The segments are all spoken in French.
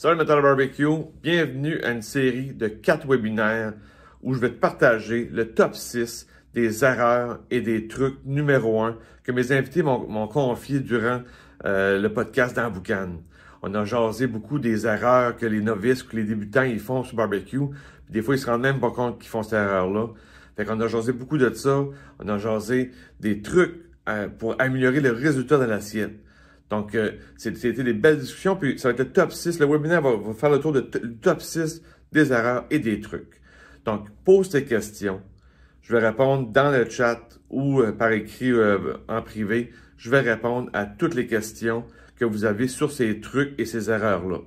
Salut Metal Barbecue, bienvenue à une série de 4 webinaires où je vais te partager le top 6 des erreurs et des trucs numéro 1 que mes invités m'ont confié durant le podcast dans Boucan. On a jasé beaucoup des erreurs que les novices ou que les débutants ils font sur barbecue. Puis des fois, ils se rendent même pas compte qu'ils font cette erreur-là. Fait qu'on a jasé beaucoup de ça. On a jasé des trucs pour améliorer le résultat de l'assiette. Donc, c'était des belles discussions, puis ça va être le top 6. Le webinaire va faire le tour du top 6 des erreurs et des trucs. Donc, pose tes questions. Je vais répondre dans le chat ou par écrit en privé. Je vais répondre à toutes les questions que vous avez sur ces trucs et ces erreurs-là.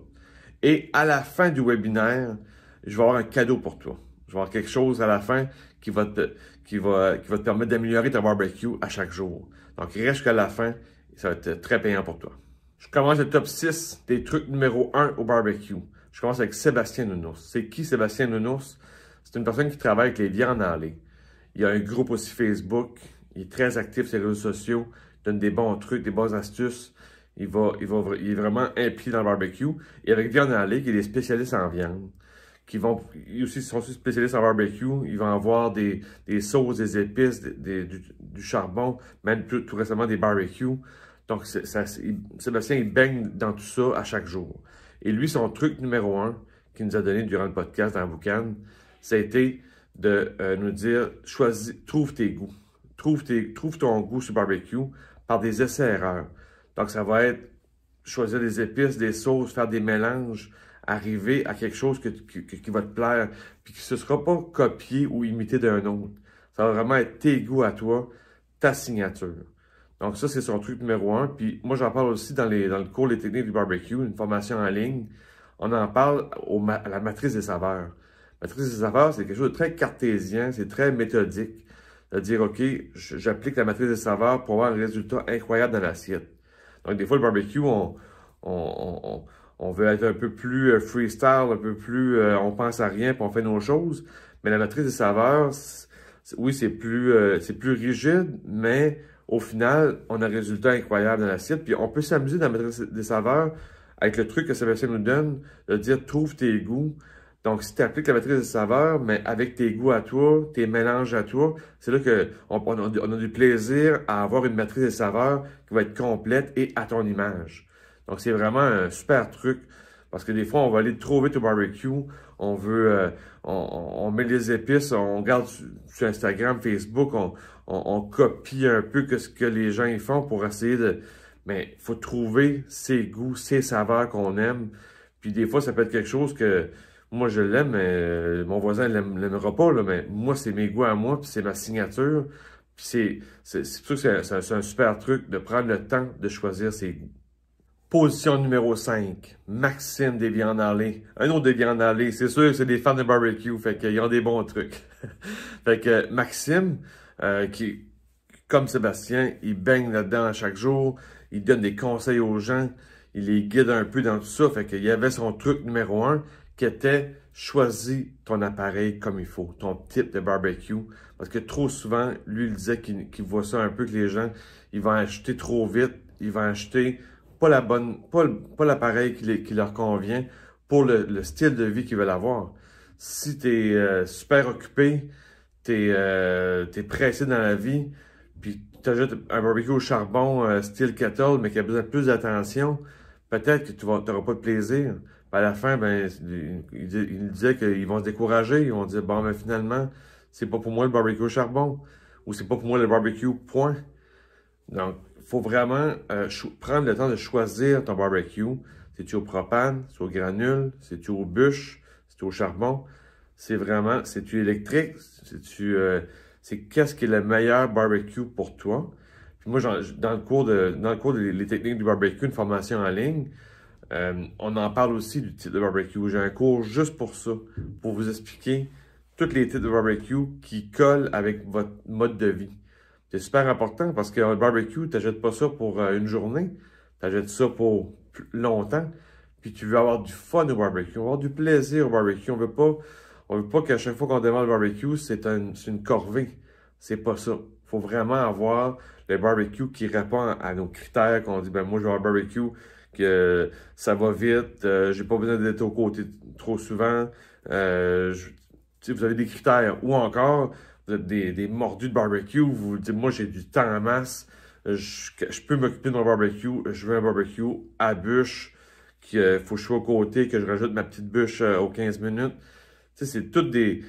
Et à la fin du webinaire, je vais avoir un cadeau pour toi. Je vais avoir quelque chose à la fin qui va te permettre d'améliorer ta barbecue à chaque jour. Donc, reste jusqu'à la fin. Ça va être très payant pour toi. Je commence le top 6 des trucs numéro 1 au barbecue. Je commence avec Sébastien Nounous. C'est qui Sébastien Nounous? C'est une personne qui travaille avec les viandes en lait. Il y a un groupe aussi Facebook. Il est très actif sur les réseaux sociaux. Il donne des bons trucs, des bonnes astuces. Il est vraiment impliqué dans le barbecue. Et avec Viande en lait, il est des spécialistes en viande. Ils sont aussi spécialistes en barbecue. Ils vont avoir des sauces, des épices, du charbon, même tout récemment des barbecues. Donc, Sébastien, il baigne dans tout ça à chaque jour. Et lui, son truc numéro 1 qu'il nous a donné durant le podcast dans Boucan, ça a été de nous dire, trouve tes goûts. Trouve ton goût sur barbecue par des essais-erreurs. Donc, ça va être choisir des épices, des sauces, faire des mélanges, arriver à quelque chose qui va te plaire, puis que ce ne sera pas copié ou imité d'un autre. Ça va vraiment être tes goûts à toi, ta signature. Donc ça, c'est son truc numéro 1. Puis moi, j'en parle aussi dans le cours Les techniques du barbecue, une formation en ligne. On en parle à la matrice des saveurs. La matrice des saveurs, c'est quelque chose de très cartésien, c'est très méthodique. C'est-à-dire, OK, j'applique la matrice des saveurs pour avoir un résultat incroyable dans l'assiette. Donc des fois, le barbecue, on veut être un peu plus freestyle, un peu plus, on pense à rien, puis on fait nos choses. Mais la matrice des saveurs, oui, c'est plus rigide, mais au final, on a un résultat incroyable dans l'assiette. Puis on peut s'amuser dans la matrice des saveurs avec le truc que Sébastien nous donne, de dire trouve tes goûts. Donc, si tu appliques la matrice des saveurs, mais avec tes goûts à toi, tes mélanges à toi, c'est là qu'on a du plaisir à avoir une matrice des saveurs qui va être complète et à ton image. Donc, c'est vraiment un super truc parce que des fois, on va aller trop vite au barbecue. On veut, on met les épices, on regarde sur Instagram, Facebook, on copie un peu ce que les gens y font pour essayer de... Mais il faut trouver ses goûts, ses saveurs qu'on aime. Puis des fois, ça peut être quelque chose que moi, je l'aime, mais mon voisin ne l'aimera pas. Là, mais moi, c'est mes goûts à moi, puis c'est ma signature. Puis c'est sûr que c'est un super truc de prendre le temps de choisir ses goûts. Position numéro 5, Maxime des viandes en lait. Un autre des viandes en lait, c'est sûr que c'est des fans de barbecue, fait qu'ils ont des bons trucs. Fait que Maxime, qui, comme Sébastien, il baigne là-dedans à chaque jour, il donne des conseils aux gens, il les guide un peu dans tout ça, fait qu'il y avait son truc numéro 1 qui était choisis ton appareil comme il faut, ton type de barbecue. Parce que trop souvent, lui, il disait qu'il voit ça un peu que les gens, ils vont acheter trop vite, ils vont acheter pas l'appareil qui leur convient pour le style de vie qu'ils veulent avoir. Si tu es super occupé, tu es pressé dans la vie, puis tu ajoutes un barbecue au charbon style kettle, mais qui a besoin de plus d'attention, peut-être que tu n'auras pas de plaisir. Puis à la fin, ben, il disait qu'ils vont se décourager, ils vont dire, bon, mais finalement, c'est pas pour moi le barbecue au charbon, ou c'est pas pour moi le barbecue, point. Donc, il faut vraiment prendre le temps de choisir ton barbecue. C'est-tu au propane, c'est au granule, c'est-tu au bûche, c'est-tu au charbon? C'est-tu électrique? C'est qu'est-ce qui est le meilleur barbecue pour toi? Puis moi, dans le cours les techniques du barbecue, une formation en ligne, on en parle aussi du type de barbecue. J'ai un cours juste pour ça, pour vous expliquer tous les types de barbecue qui collent avec votre mode de vie. C'est super important parce qu'un barbecue, tu n'achètes pas ça pour une journée, tu achètes ça pour longtemps. Puis tu veux avoir du fun au barbecue, avoir du plaisir au barbecue. On veut pas qu'à chaque fois qu'on demande le barbecue, c'est une corvée. C'est pas ça. Il faut vraiment avoir le barbecue qui répond à nos critères, qu'on dit, ben moi je veux un barbecue que ça va vite, j'ai pas besoin d'être aux côtés trop souvent. Vous avez des critères, ou encore, vous êtes des mordus de barbecue, vous vous dites, moi j'ai du temps en masse, je peux m'occuper de mon barbecue, je veux un barbecue à bûche, qu'il faut que je sois aux côtés, que je rajoute ma petite bûche aux 15 minutes. Tu sais, c'est tous des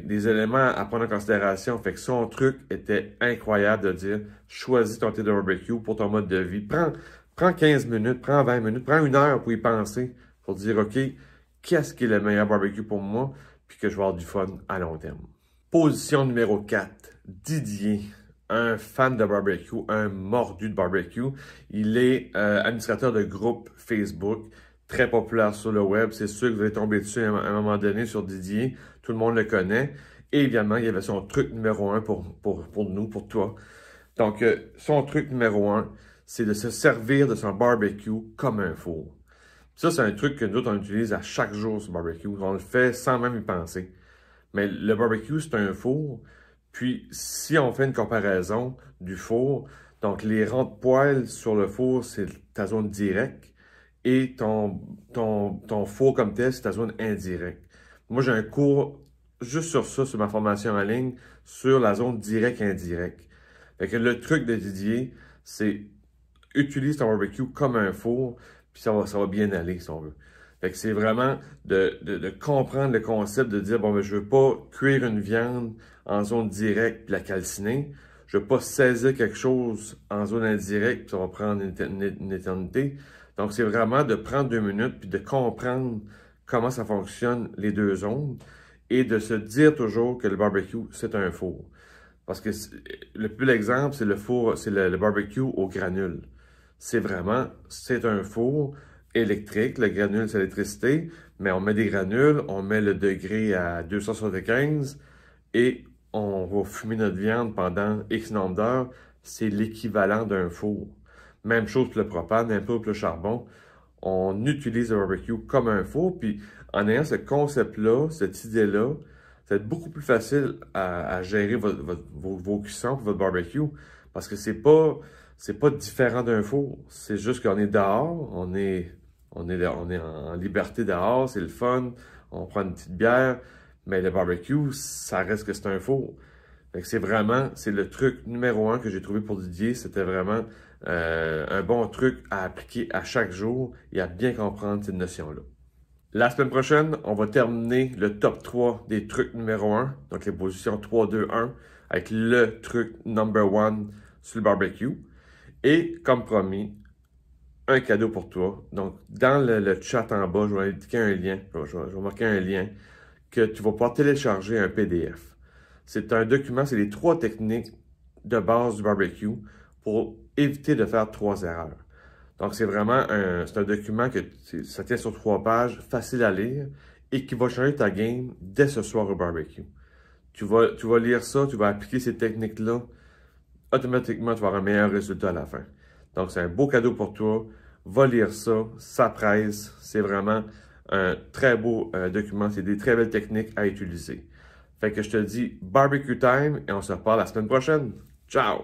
éléments à prendre en considération. Fait que son truc était incroyable de dire, choisis ton type de barbecue pour ton mode de vie. Prends 15 minutes, prends 20 minutes, prends 1 heure pour y penser, pour dire, OK, qu'est-ce qui est le meilleur barbecue pour moi, puis que je vais avoir du fun à long terme. Position numéro 4, Didier, un fan de barbecue, un mordu de barbecue. Il est administrateur de groupe Facebook, très populaire sur le web. C'est sûr que vous allez tomber dessus à un moment donné sur Didier. Tout le monde le connaît. Et évidemment, il y avait son truc numéro 1 pour nous, pour toi. Donc, son truc numéro 1, c'est de se servir de son barbecue comme un four. Ça, c'est un truc que nous, on utilise à chaque jour sur le barbecue. On le fait sans même y penser. Mais le barbecue, c'est un four. Puis, si on fait une comparaison du four, donc les rangs de poêle sur le four, c'est ta zone directe. Et ton four comme tel, c'est ta zone indirecte. Moi, j'ai un cours juste sur ça, sur ma formation en ligne, sur la zone directe-indirecte. Fait que le truc de Didier, c'est utilise ton barbecue comme un four, puis ça va bien aller, si on veut. Fait que c'est vraiment de comprendre le concept de dire, bon, ben, je veux pas cuire une viande en zone directe puis la calciner. Je veux pas saisir quelque chose en zone indirecte puis ça va prendre une éternité. Donc, c'est vraiment de prendre 2 minutes puis de comprendre comment ça fonctionne, les deux zones, et de se dire toujours que le barbecue, c'est un four. Parce que le plus l'exemple, c'est le four, c'est le barbecue au granule. C'est un four électrique. Le granule, c'est l'électricité, mais on met des granules, on met le degré à 275 et on va fumer notre viande pendant X nombre d'heures. C'est l'équivalent d'un four. Même chose pour le propane, même chose pour le charbon. On utilise le barbecue comme un four, puis en ayant ce concept-là, cette idée-là, ça va être beaucoup plus facile à gérer vos cuissons pour votre barbecue, parce que c'est pas différent d'un four. C'est juste qu'on est dehors, on est en liberté dehors, c'est le fun, on prend une petite bière, mais le barbecue, ça reste que c'est un four. C'est le truc numéro 1 que j'ai trouvé pour Didier. C'était vraiment un bon truc à appliquer à chaque jour et à bien comprendre cette notion-là. La semaine prochaine, on va terminer le top 3 des trucs numéro 1, donc les positions 3, 2, 1, avec le truc number 1 sur le barbecue. Et comme promis, un cadeau pour toi. Donc, dans le chat en bas, je vais indiquer un lien, je vais marquer un lien que tu vas pouvoir télécharger un PDF. C'est un document, c'est les 3 techniques de base du barbecue pour éviter de faire 3 erreurs. Donc, c'est vraiment un document ça tient sur 3 pages, facile à lire et qui va changer ta game dès ce soir au barbecue. Tu vas lire ça, tu vas appliquer ces techniques-là, automatiquement, tu vas avoir un meilleur résultat à la fin. Donc, c'est un beau cadeau pour toi. Va lire ça, ça presse. C'est vraiment un très beau document. C'est des très belles techniques à utiliser. Fait que je te dis barbecue time et on se reparle la semaine prochaine. Ciao!